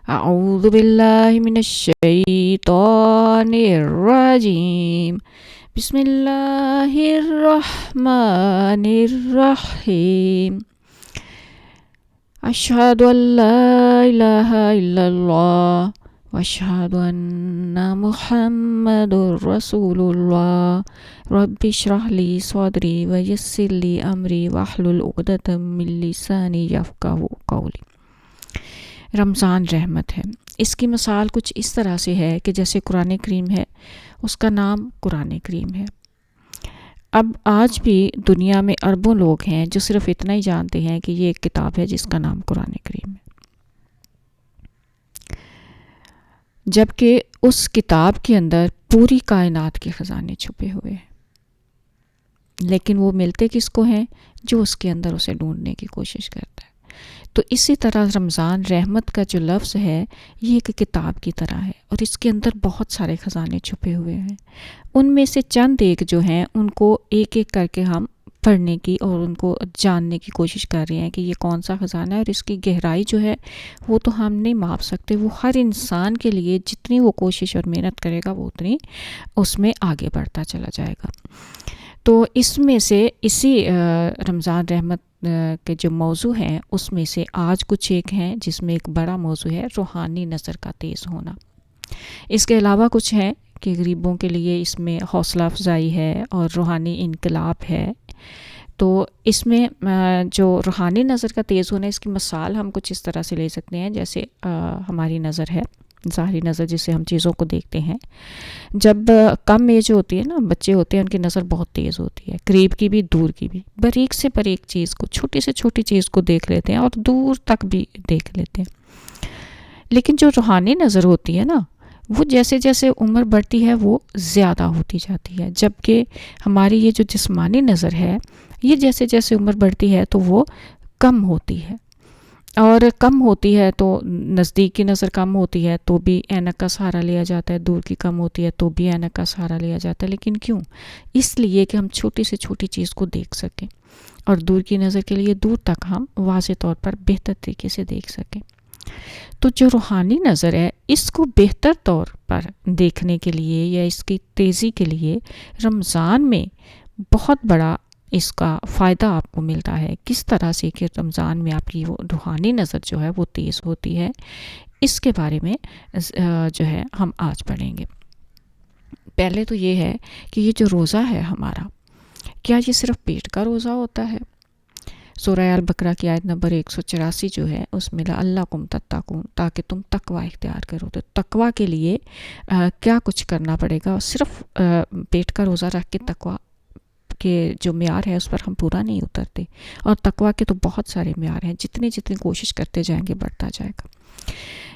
أعوذ بالله من الشيطان الرجيم. بسم الله الرحمن الرحيم. أشهد أن لا إله إلا الله وأشهد أن محمد رسول الله. رب اشرح لي صدري ويسر لي أمري واحلل عقدة من لساني يفقهوا قولي. رمضان رحمت ہے. اس کی مثال کچھ اس طرح سے ہے کہ جیسے قرآن کریم ہے، اس کا نام قرآن کریم ہے. اب آج بھی دنیا میں اربوں لوگ ہیں جو صرف اتنا ہی جانتے ہیں کہ یہ ایک کتاب ہے جس کا نام قرآن کریم ہے، جبکہ اس کتاب کے اندر پوری کائنات کے خزانے چھپے ہوئے ہیں. لیکن وہ ملتے کس کو ہیں؟ جو اس کے اندر اسے ڈھونڈنے کی کوشش کرتا ہے. تو اسی طرح رمضان رحمت کا جو لفظ ہے یہ ایک کتاب کی طرح ہے، اور اس کے اندر بہت سارے خزانے چھپے ہوئے ہیں. ان میں سے چند ایک جو ہیں ان کو ایک ایک کر کے ہم پڑھنے کی اور ان کو جاننے کی کوشش کر رہے ہیں کہ یہ کون سا خزانہ ہے، اور اس کی گہرائی جو ہے وہ تو ہم نہیں ماپ سکتے. وہ ہر انسان کے لیے جتنی وہ کوشش اور محنت کرے گا وہ اتنی اس میں آگے بڑھتا چلا جائے گا. تو اس میں سے اسی رمضان رحمت کے جو موضوع ہیں اس میں سے آج کچھ ایک ہیں جس میں ایک بڑا موضوع ہے روحانی نظر کا تیز ہونا. اس کے علاوہ کچھ ہے کہ غریبوں کے لیے اس میں حوصلہ افزائی ہے اور روحانی انقلاب ہے. تو اس میں جو روحانی نظر کا تیز ہونا، اس کی مثال ہم کچھ اس طرح سے لے سکتے ہیں جیسے ہماری نظر ہے، ظاہری نظر جسے ہم چیزوں کو دیکھتے ہیں. جب کم ایج ہوتی ہے نا، بچے ہوتے ہیں، ان کی نظر بہت تیز ہوتی ہے، قریب کی بھی دور کی بھی، باریک سے باریک چیز کو، چھوٹی سے چھوٹی چیز کو دیکھ لیتے ہیں اور دور تک بھی دیکھ لیتے ہیں. لیکن جو روحانی نظر ہوتی ہے نا، وہ جیسے جیسے عمر بڑھتی ہے وہ زیادہ ہوتی جاتی ہے، جبکہ ہماری یہ جو جسمانی نظر ہے یہ جیسے جیسے عمر بڑھتی ہے تو وہ کم ہوتی ہے. اور کم ہوتی ہے تو نزدیک کی نظر کم ہوتی ہے تو بھی اینک کا سہارا لیا جاتا ہے، دور کی کم ہوتی ہے تو بھی اینک کا سہارا لیا جاتا ہے. لیکن کیوں؟ اس لیے کہ ہم چھوٹی سے چھوٹی چیز کو دیکھ سکیں، اور دور کی نظر کے لیے دور تک ہم واضح طور پر بہتر طریقے سے دیکھ سکیں. تو جو روحانی نظر ہے اس کو بہتر طور پر دیکھنے کے لیے یا اس کی تیزی کے لیے رمضان میں بہت بڑا اس کا فائدہ آپ کو ملتا ہے. کس طرح سے کہ رمضان میں آپ کی وہ روحانی نظر جو ہے وہ تیز ہوتی ہے، اس کے بارے میں جو ہے ہم آج پڑھیں گے. پہلے تو یہ ہے کہ یہ جو روزہ ہے ہمارا، کیا یہ صرف پیٹ کا روزہ ہوتا ہے؟ سورہ البقرہ کی آیت نمبر 184 جو ہے اس میں لعلکم تتقون، تاکہ تم تقوی اختیار کرو. تو تقوی کے لیے کیا کچھ کرنا پڑے گا؟ صرف پیٹ کا روزہ رکھ کے تقوی کہ جو معیار ہے اس پر ہم پورا نہیں اترتے، اور تقوی کے تو بہت سارے معیار ہیں، جتنی کوشش کرتے جائیں گے بڑھتا جائے گا.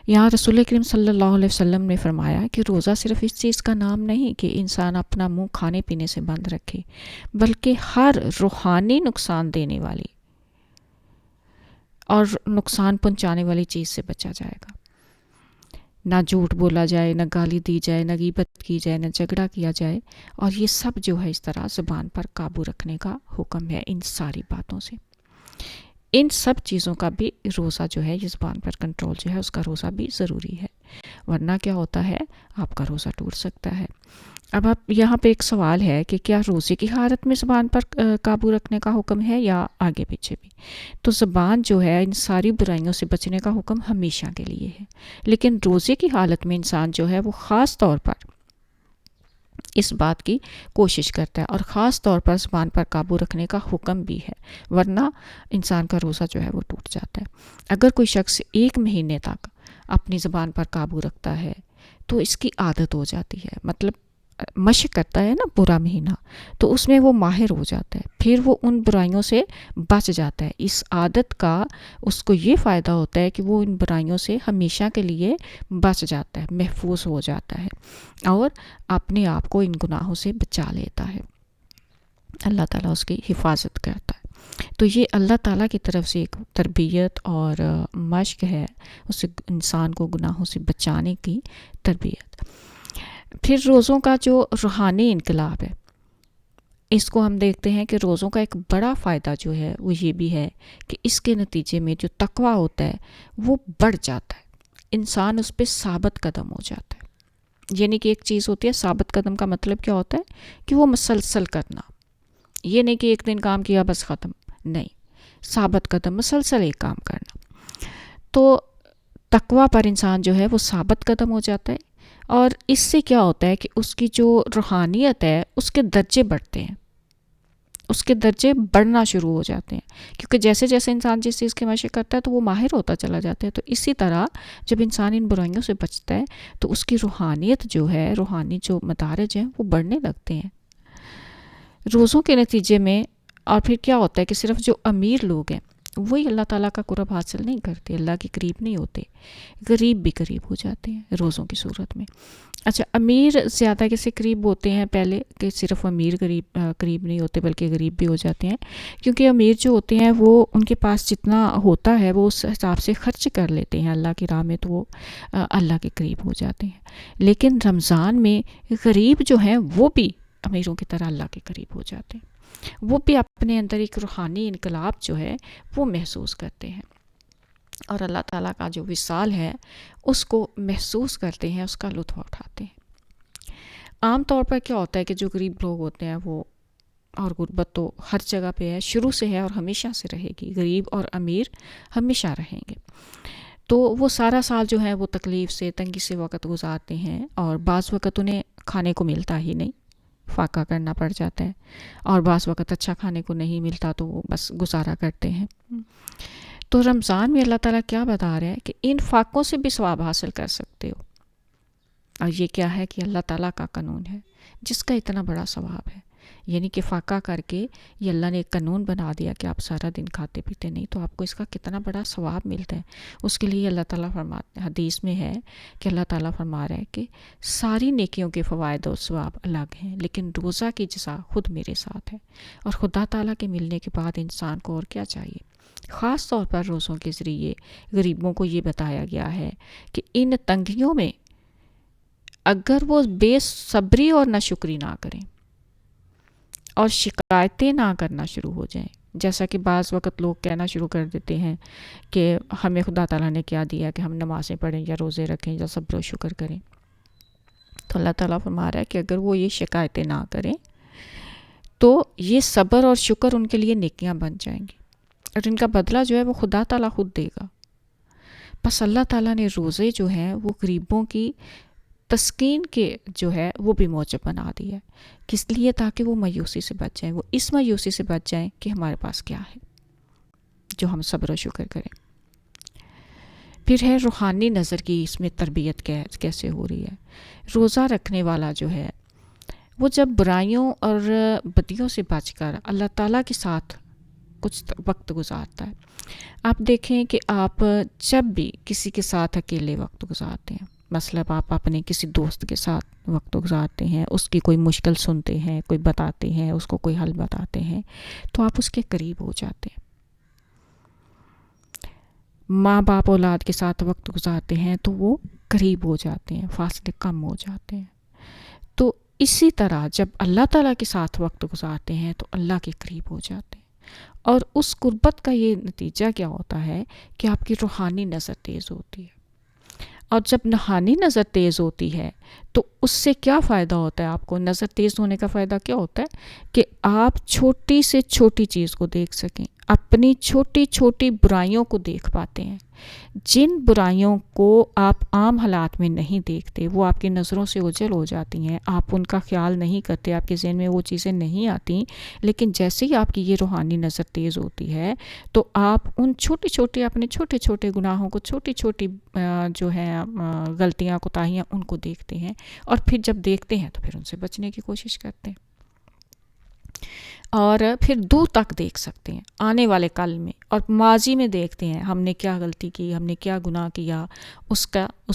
یہاں رسول کریم صلی اللہ علیہ وسلم نے فرمایا کہ روزہ صرف اس چیز کا نام نہیں کہ انسان اپنا منہ کھانے پینے سے بند رکھے، بلکہ ہر روحانی نقصان دینے والی اور نقصان پہنچانے والی چیز سے بچا جائے گا. نہ جھوٹ بولا جائے، نہ گالی دی جائے، نہ غیبت کی جائے، نہ جھگڑا کیا جائے. اور یہ سب جو ہے اس طرح زبان پر قابو رکھنے کا حکم ہے. ان ساری باتوں سے، ان سب چیزوں کا بھی روزہ جو ہے، یہ زبان پر کنٹرول جو ہے اس کا روزہ بھی ضروری ہے، ورنہ کیا ہوتا ہے آپ کا روزہ ٹوٹ سکتا ہے. اب آپ یہاں پہ ایک سوال ہے کہ کیا روزے کی حالت میں زبان پر قابو رکھنے کا حکم ہے یا آگے پیچھے بھی؟ تو زبان جو ہے ان ساری برائیوں سے بچنے کا حکم ہمیشہ کے لیے ہے، لیکن روزے کی حالت میں انسان جو ہے وہ خاص طور پر اس بات کی کوشش کرتا ہے، اور خاص طور پر زبان پر قابو رکھنے کا حکم بھی ہے، ورنہ انسان کا روزہ جو ہے وہ ٹوٹ جاتا ہے. اگر کوئی شخص 1 مہینے تک اپنی زبان پر قابو رکھتا ہے تو اس کی عادت ہو جاتی ہے، مطلب مشق کرتا ہے نا پورا مہینہ، تو اس میں وہ ماہر ہو جاتا ہے، پھر وہ ان برائیوں سے بچ جاتا ہے. اس عادت کا اس کو یہ فائدہ ہوتا ہے کہ وہ ان برائیوں سے ہمیشہ کے لیے بچ جاتا ہے، محفوظ ہو جاتا ہے، اور اپنے آپ کو ان گناہوں سے بچا لیتا ہے. اللہ تعالیٰ اس کی حفاظت کرتا ہے. تو یہ اللہ تعالیٰ کی طرف سے ایک تربیت اور مشق ہے، اس انسان کو گناہوں سے بچانے کی تربیت. پھر روزوں کا جو روحانی انقلاب ہے، اس کو ہم دیکھتے ہیں کہ روزوں کا ایک بڑا فائدہ جو ہے وہ یہ بھی ہے کہ اس کے نتیجے میں جو تقویٰ ہوتا ہے وہ بڑھ جاتا ہے. انسان اس پہ ثابت قدم ہو جاتا ہے. یعنی کہ ایک چیز ہوتی ہے ثابت قدم کا مطلب کیا ہوتا ہے کہ وہ مسلسل کرنا. یہ نہیں کہ ایک دن کام کیا بس ختم، نہیں، ثابت قدم مسلسل ایک کام کرنا. تو تقویٰ پر انسان جو ہے وہ ثابت قدم ہو جاتا ہے، اور اس سے کیا ہوتا ہے کہ اس کی جو روحانیت ہے اس کے درجے بڑھتے ہیں، اس کے درجے بڑھنا شروع ہو جاتے ہیں. کیونکہ جیسے جیسے انسان جس چیز کے مشق کرتا ہے تو وہ ماہر ہوتا چلا جاتا ہے. تو اسی طرح جب انسان ان برائیوں سے بچتا ہے تو اس کی روحانیت جو ہے، روحانی جو مدارج ہیں وہ بڑھنے لگتے ہیں. روزوں کے نتیجے میں اور پھر کیا ہوتا ہے کہ صرف جو امیر لوگ ہیں وہی اللہ تعالیٰ کا قرب حاصل نہیں کرتے، اللہ کے قریب نہیں ہوتے، غریب بھی قریب ہو جاتے ہیں روزوں کی صورت میں. اچھا، امیر زیادہ کیسے قریب ہوتے ہیں؟ پہلے کہ صرف امیر قریب نہیں ہوتے بلکہ غریب بھی ہو جاتے ہیں، کیونکہ امیر جو ہوتے ہیں وہ ان کے پاس جتنا ہوتا ہے وہ اس حساب سے خرچ کر لیتے ہیں اللہ کی راہ میں، تو وہ اللہ کے قریب ہو جاتے ہیں. لیکن رمضان میں غریب جو ہیں وہ بھی امیروں کی طرح اللہ کے قریب ہو جاتے ہیں، وہ بھی اپنے اندر ایک روحانی انقلاب جو ہے وہ محسوس کرتے ہیں، اور اللہ تعالیٰ کا جو وصال ہے اس کو محسوس کرتے ہیں، اس کا لطف اٹھاتے ہیں. عام طور پر کیا ہوتا ہے کہ جو غریب لوگ ہوتے ہیں وہ، اور غربت تو ہر جگہ پہ ہے، شروع سے ہے اور ہمیشہ سے رہے گی، غریب اور امیر ہمیشہ رہیں گے. تو وہ سارا سال جو ہے وہ تکلیف سے، تنگی سے وقت گزارتے ہیں، اور بعض وقت انہیں کھانے کو ملتا ہی نہیں، فاقہ کرنا پڑ جاتا ہے، اور بعض وقت اچھا کھانے کو نہیں ملتا تو وہ بس گزارا کرتے ہیں. تو رمضان میں اللہ تعالیٰ کیا بتا رہے ہیں کہ ان فاقوں سے بھی ثواب حاصل کر سکتے ہو. اور یہ کیا ہے کہ اللہ تعالیٰ کا قانون ہے جس کا اتنا بڑا ثواب ہے. یعنی کہ فاقہ کر کے یہ اللہ نے ایک قانون بنا دیا کہ آپ سارا دن کھاتے پیتے نہیں، تو آپ کو اس کا کتنا بڑا ثواب ملتا ہے. اس کے لیے اللہ تعالیٰ فرماتے ہیں، حدیث میں ہے کہ اللہ تعالیٰ فرما رہے ہیں کہ ساری نیکیوں کے فوائد اور ثواب الگ ہیں، لیکن روزہ کی جزا خود میرے ساتھ ہے. اور خدا تعالیٰ کے ملنے کے بعد انسان کو اور کیا چاہیے؟ خاص طور پر روزوں کے ذریعے غریبوں کو یہ بتایا گیا ہے کہ ان تنگیوں میں اگر وہ بے صبری اور ناشکری نہ کریں اور شکایتیں نہ کرنا شروع ہو جائیں، جیسا کہ بعض وقت لوگ کہنا شروع کر دیتے ہیں کہ ہمیں خدا تعالیٰ نے کیا دیا کہ ہم نمازیں پڑھیں یا روزے رکھیں یا صبر و شکر کریں. تو اللہ تعالیٰ فرما رہا ہے کہ اگر وہ یہ شکایتیں نہ کریں تو یہ صبر اور شکر ان کے لیے نیکیاں بن جائیں گی، اور ان کا بدلہ جو ہے وہ خدا تعالیٰ خود دے گا. بس اللہ تعالیٰ نے روزے جو ہیں وہ غریبوں کی تسکین کے جو ہے وہ بھی موجب بنا دیا ہے. کس لیے؟ تاکہ وہ مایوسی سے بچ جائیں، وہ اس مایوسی سے بچ جائیں کہ ہمارے پاس کیا ہے جو ہم صبر و شکر کریں. پھر ہے روحانی نظر کی اس میں تربیت کیسے ہو رہی ہے. روزہ رکھنے والا جو ہے وہ جب برائیوں اور بدیوں سے بچ کر اللہ تعالیٰ کے ساتھ کچھ وقت گزارتا ہے. آپ دیکھیں کہ آپ جب بھی کسی کے ساتھ اکیلے وقت گزارتے ہیں، مثلا آپ اپنے کسی دوست کے ساتھ وقت گزارتے ہیں، اس کی کوئی مشکل سنتے ہیں، کوئی بتاتے ہیں، اس کو کوئی حل بتاتے ہیں، تو آپ اس کے قریب ہو جاتے ہیں. ماں باپ اولاد کے ساتھ وقت گزارتے ہیں تو وہ قریب ہو جاتے ہیں، فاصلے کم ہو جاتے ہیں. تو اسی طرح جب اللہ تعالیٰ کے ساتھ وقت گزارتے ہیں تو اللہ کے قریب ہو جاتے ہیں. اور اس قربت کا یہ نتیجہ کیا ہوتا ہے کہ آپ کی روحانی نظر تیز ہوتی ہے. اور جب روحانی نظر تیز ہوتی ہے تو اس سے کیا فائدہ ہوتا ہے آپ کو؟ نظر تیز ہونے کا فائدہ کیا ہوتا ہے کہ آپ چھوٹی سے چھوٹی چیز کو دیکھ سکیں، اپنی چھوٹی چھوٹی برائیوں کو دیکھ پاتے ہیں. جن برائیوں کو آپ عام حالات میں نہیں دیکھتے وہ آپ کی نظروں سے اوجھل ہو جاتی ہیں، آپ ان کا خیال نہیں کرتے، آپ کے ذہن میں وہ چیزیں نہیں آتی. لیکن جیسے ہی آپ کی یہ روحانی نظر تیز ہوتی ہے تو آپ ان چھوٹی چھوٹی اپنے چھوٹے چھوٹے گناہوں کو، چھوٹی چھوٹی جو ہیں غلطیاں کوتاہیاں ان کو دیکھتے ہیں، اور پھر جب دیکھتے ہیں تو پھر ان سے بچنے کی کوشش کرتے ہیں، اور پھر دور تک دیکھ سکتے ہیں آنے والے کل میں، اور ماضی میں دیکھتے ہیں ہم نے کیا غلطی کی، ہم نے کیا گناہ کیا، اس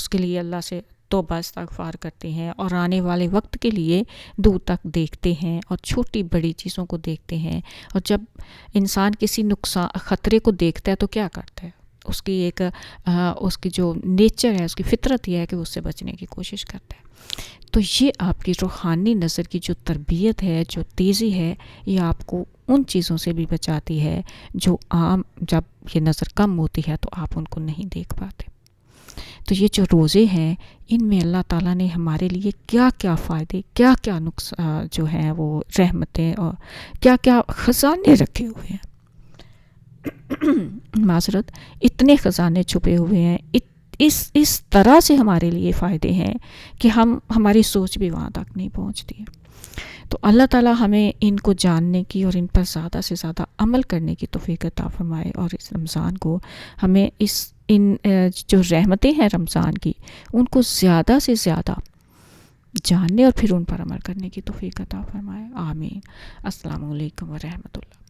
کے لیے اللہ سے توبہ استغفار کرتے ہیں، اور آنے والے وقت کے لیے دور تک دیکھتے ہیں اور چھوٹی بڑی چیزوں کو دیکھتے ہیں. اور جب انسان کسی نقصان خطرے کو دیکھتا ہے تو کیا کرتا ہے؟ اس کی جو نیچر ہے، اس کی فطرت یہ ہے کہ وہ اس سے بچنے کی کوشش کرتا ہے. تو یہ آپ کی روحانی نظر کی جو تربیت ہے، جو تیزی ہے، یہ آپ کو ان چیزوں سے بھی بچاتی ہے جو عام جب یہ نظر کم ہوتی ہے تو آپ ان کو نہیں دیکھ پاتے. تو یہ جو روزے ہیں ان میں اللہ تعالیٰ نے ہمارے لیے کیا کیا فائدے، کیا کیا جو ہیں وہ رحمتیں اور کیا کیا خزانے رکھے ہوئے ہیں. معذرت، اتنے خزانے چھپے ہوئے ہیں، اس طرح سے ہمارے لیے فائدے ہیں کہ ہماری سوچ بھی وہاں تک نہیں پہنچتی ہے. تو اللہ تعالیٰ ہمیں ان کو جاننے کی اور ان پر زیادہ سے زیادہ عمل کرنے کی توفیق عطا فرمائے، اور اس رمضان کو ہمیں ان جو رحمتیں ہیں رمضان کی ان کو زیادہ سے زیادہ جاننے اور پھر ان پر عمل کرنے کی توفیق عطا فرمائے. آمین. السلام علیکم ورحمۃ اللہ.